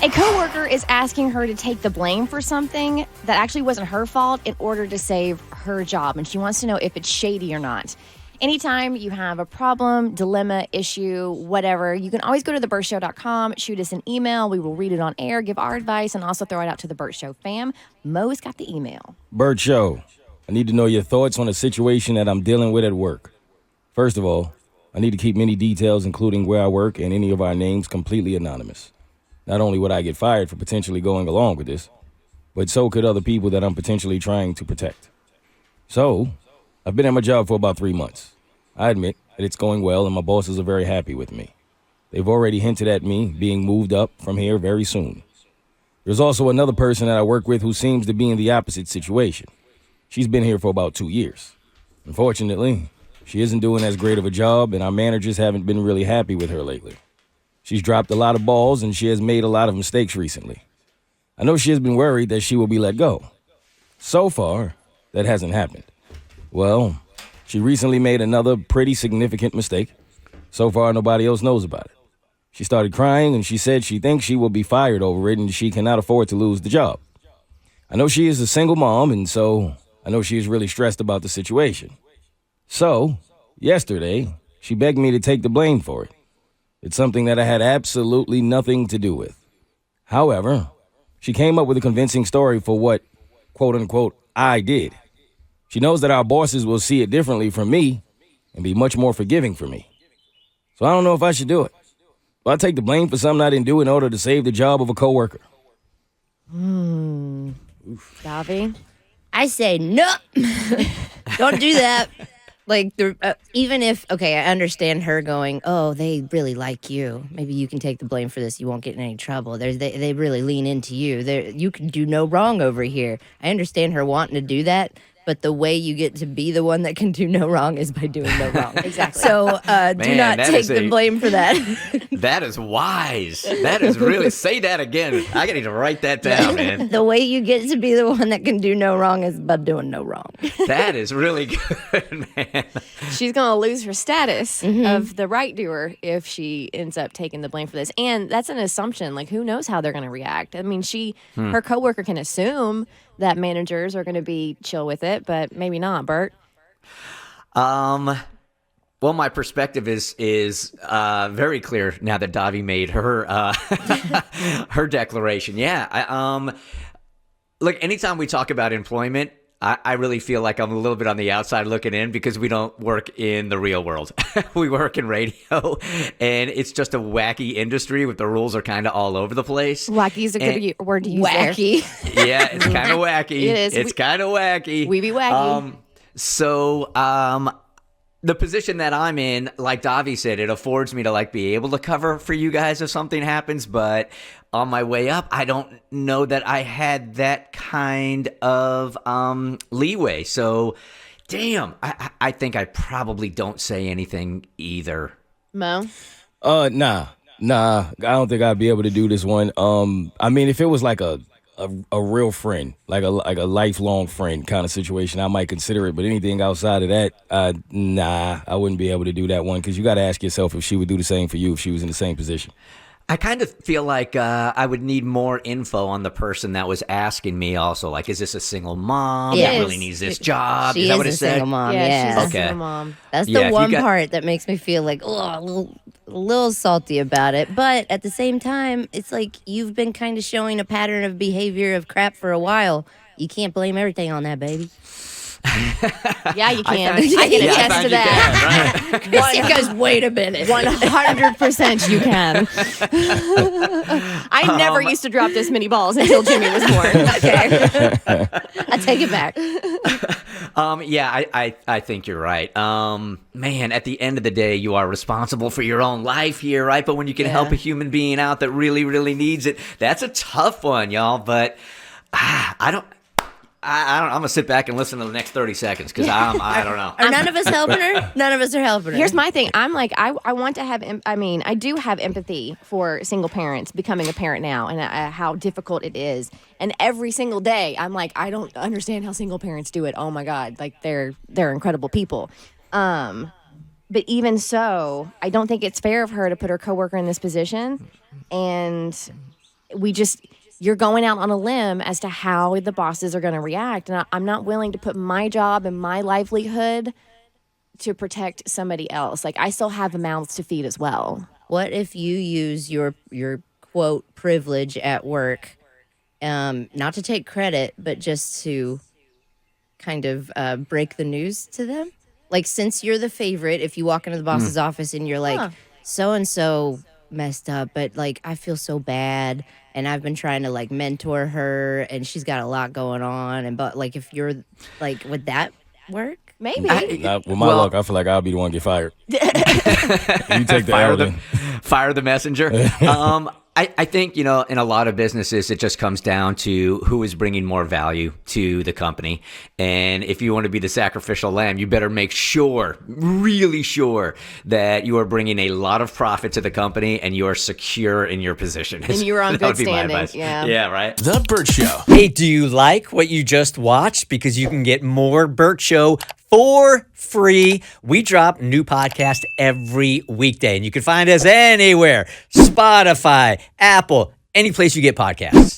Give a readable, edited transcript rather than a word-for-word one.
A coworker is asking her to take the blame for something that actually wasn't her fault in order to save her job. And she wants to know if it's shady or not. Anytime you have a problem, dilemma, issue, whatever, you can always go to thebertshow.com, shoot us an email. We will read it on air, give our advice, and also throw it out to the Bert Show fam. Mo's got the email. Bert Show, I need to know your thoughts on a situation that I'm dealing with at work. First of all, I need to keep many details, including where I work and any of our names, completely anonymous. Not only would I get fired for potentially going along with this, but so could other people that I'm potentially trying to protect. So, I've been at my job for about 3 months. I admit that it's going well and my bosses are very happy with me. They've already hinted at me being moved up from here very soon. There's also another person that I work with who seems to be in the opposite situation. She's been here for about 2 years. Unfortunately, she isn't doing as great of a job and our managers haven't been really happy with her lately. She's dropped a lot of balls and she has made a lot of mistakes recently. I know she has been worried that she will be let go. So far, that hasn't happened. Well, she recently made another pretty significant mistake. So far, nobody else knows about it. She started crying and she said she thinks she will be fired over it and she cannot afford to lose the job. I know she is a single mom and so I know she is really stressed about the situation. So, yesterday, she begged me to take the blame for it. It's something that I had absolutely nothing to do with. However, she came up with a convincing story for what, quote-unquote, I did. She knows that our bosses will see it differently from me and be much more forgiving for me. So I don't know if I should do it. Do I take the blame for something I didn't do in order to save the job of a coworker? Davi? I say no. Don't do that. Like, even if, okay, I understand her going, oh, they really like you. Maybe you can take the blame for this. You won't get in any trouble. They really lean into you. You can do no wrong over here. I understand her wanting to do that, but the way you get to be the one that can do no wrong is by doing no wrong. Exactly. So do not take the blame for that. That is wise. That is really, say that again. I need to write that down, man. The way you get to be the one that can do no wrong is by doing no wrong. That is really good, man. She's going to lose her status of the right doer if she ends up taking the blame for this. And that's an assumption. Like, who knows how they're going to react? I mean, her coworker can assume that managers are going to be chill with it, but maybe not. Bert? Well, my perspective is very clear now that Davi made her her declaration. Yeah, look, anytime we talk about employment, I really feel like I'm a little bit on the outside looking in because we don't work in the real world. We work in radio, and it's just a wacky industry with the rules are kind of all over the place. Wacky is a good word to use. Wacky. Yeah, it's kind of wacky. It is. It's kind of wacky. We be wacky. The position that I'm in, like Davi said, it affords me to like be able to cover for you guys if something happens. But on my way up, I don't know that I had that kind of leeway. So, damn, I think I probably don't say anything either. Mo? Nah. I don't think I'd be able to do this one. I mean, if it was like a real friend, like a lifelong friend kind of situation, I might consider it. But anything outside of that, nah, I wouldn't be able to do that one because you got to ask yourself if she would do the same for you if she was in the same position. I kind of feel like I would need more info on the person that was asking me also. Like, is this a single mom that really needs this job? She is that is what it a said? single mom, Yeah, she's a Okay. single mom. That's Yeah, the if one you got- part that makes me feel like, a little salty about it. But at the same time, it's like you've been kind of showing a pattern of behavior of crap for a while. You can't blame everything on that, baby. Yeah, you can. found- I can Yeah, I attest found to you that. can, right? He goes, wait a minute. 100% you can. I never used to drop this many balls until Jimmy was born. Okay. I take it back. Yeah, I think you're right. Man, at the end of the day, you are responsible for your own life here, right? But when you can help a human being out that really, really needs it, that's a tough one, y'all. But I don't. I'm gonna sit back and listen to the next 30 seconds because I don't know. Are none of us helping her? None of us are helping her. Here's my thing. I'm like, I want to have, I do have empathy for single parents becoming a parent now and how difficult it is. And every single day, I'm like, I don't understand how single parents do it. Oh my God. Like they're incredible people. But even so, I don't think it's fair of her to put her coworker in this position. And you're going out on a limb as to how the bosses are going to react. And I'm not willing to put my job and my livelihood to protect somebody else. Like, I still have mouths to feed as well. What if you use your quote privilege at work, not to take credit, but just to kind of break the news to them? Like, since you're the favorite, if you walk into the boss's office and you're like, so and so messed up, but like I feel so bad, and I've been trying to like mentor her, and she's got a lot going on, and but like if you're like, would that work? Maybe. With my luck, I feel like I'll be the one to get fired. You take the L then. Fire the messenger. I think, in a lot of businesses, it just comes down to who is bringing more value to the company. And if you want to be the sacrificial lamb, you better make sure, really sure, that you are bringing a lot of profit to the company and you are secure in your position. And you're on That good would be my standing. advice. Yeah. Yeah, right? The Bert Show. Hey, do you like what you just watched? Because you can get more Bert Show for free. We drop new podcasts every weekday, and you can find us anywhere. Spotify, Apple, any place you get podcasts.